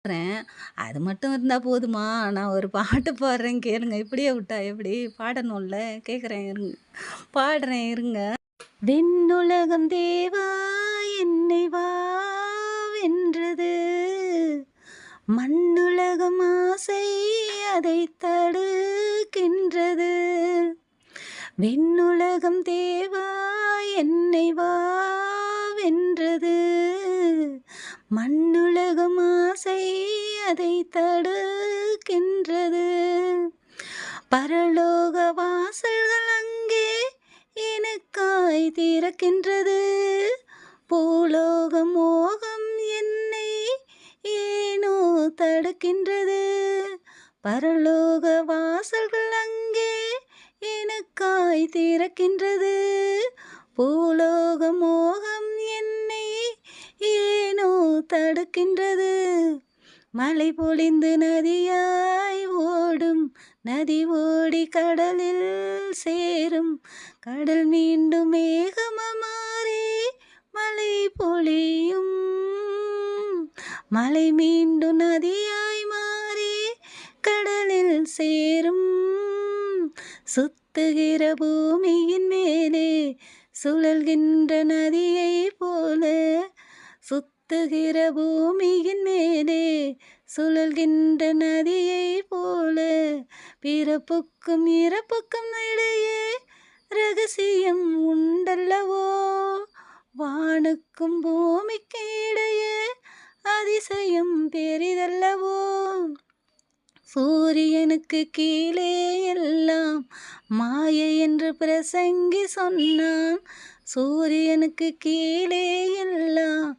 பாடுறேன். அது மட்டும் இருந்தா போதுமா? நான் ஒரு பாட்டு பாடுறேன் கேளுங்க. இப்படியே விட்டா எப்படி? பாடணும்ல. கேட்குறேன் இருங்க. பாடுறேன் இருங்க. விண்ணுலகம் தேவா என்னை வா வென்றது. மண்ணுலகம் ஆசை அதை தடுக்கின்றது. விண்ணுலகம் தேவா என்னை வா வென்றது. மண்ணுலகம் ஆசை அதை தடுக்கின்றது. பரலோக வாசல்கள் அங்கே எனக்காய் திறக்கின்றது. பூலோக மோகம் என்னை ஏனோ தடுக்கின்றது. பரலோக வாசல்கள் அங்கே எனக்காய் திறக்கின்றது. பூலோக மோகம் என்னை ஏனோ தடுக்கின்றது. மழை பொழிந்து நதியாய் ஓடும். நதி ஓடி கடலில் சேரும். கடல் மீண்டும் மேகமாறி மழை பொழியும். மழை மீண்டும் நதியாய் மாறி கடலில் சேரும். சுத்துகிற பூமியின் மேலே சுழல்கின்ற நதியை போல. சுத்துகிற பூமியின் மேலே சுழல்கின்ற நதியை போல. பிறப்புக்கும் இறப்புக்கும் இடையே ரகசியம் உண்டல்லவோ. வானுக்கும் பூமிக்கு இடையே அதிசயம் பெரிதல்லவோ. சூரியனுக்கு கீழே எல்லாம் மாயை என்று பிரசங்கி சொன்னான். சூரியனுக்கு கீழே எல்லாம்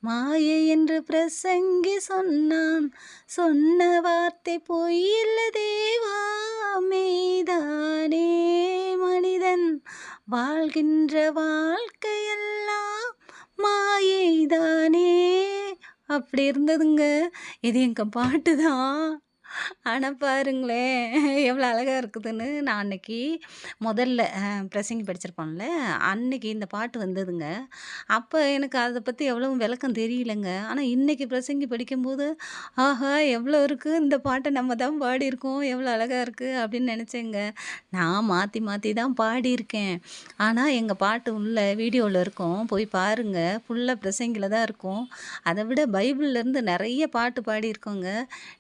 மாயை என்று பிரசங்கி சொன்னான். சொன்ன வார்த்தை பொய்யில்ல தேவா மெய்தானே. மனிதன் வாழ்கின்ற வாழ்க்கையெல்லாம் மாயைதானே. அப்படி இருந்ததுங்க. இது எங்கள் பாட்டு தான். ஆனால் பாருங்களேன் எவ்வளோ அழகாக இருக்குதுன்னு. நான் அன்னைக்கு முதல்ல பிரசங்கி படிச்சிருப்போம்ல, அன்னைக்கு இந்த பாட்டு வந்ததுங்க. அப்போ எனக்கு அதை பற்றி எவ்வளவும் விளக்கம் தெரியலங்க. ஆனால் இன்னைக்கு பிரசங்கி படிக்கும்போது, ஆஹா எவ்வளோ இருக்குது, இந்த பாட்டை நம்ம தான் பாடியிருக்கோம், எவ்வளோ அழகாக இருக்குது அப்படின்னு நினச்சேங்க. நான் மாற்றி மாற்றி தான் பாடியிருக்கேன். ஆனால் எங்கள் பாட்டு உள்ள வீடியோவில் இருக்கும், போய் பாருங்கள். ஃபுல்லாக பிரசங்கியில் தான் இருக்கும். அதை விட பைபிள்லேருந்து நிறைய பாட்டு பாடியிருக்கோங்க.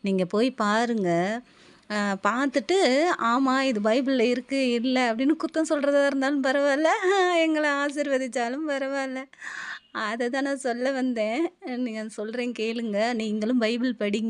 நீங்கள் போய் பாருங்க. பார்த்துட்டு ஆமாம் இது பைபிளில் இருக்குது இல்லை அப்படின்னு குத்தம் சொல்கிறதா இருந்தாலும் பரவாயில்ல, எங்களை ஆசீர்வதித்தாலும் பரவாயில்ல. அதை தான் நான் சொல்ல வந்தேன். நீங்கள் சொல்கிறேன் கேளுங்க. நீங்களும் பைபிள் படிங்க.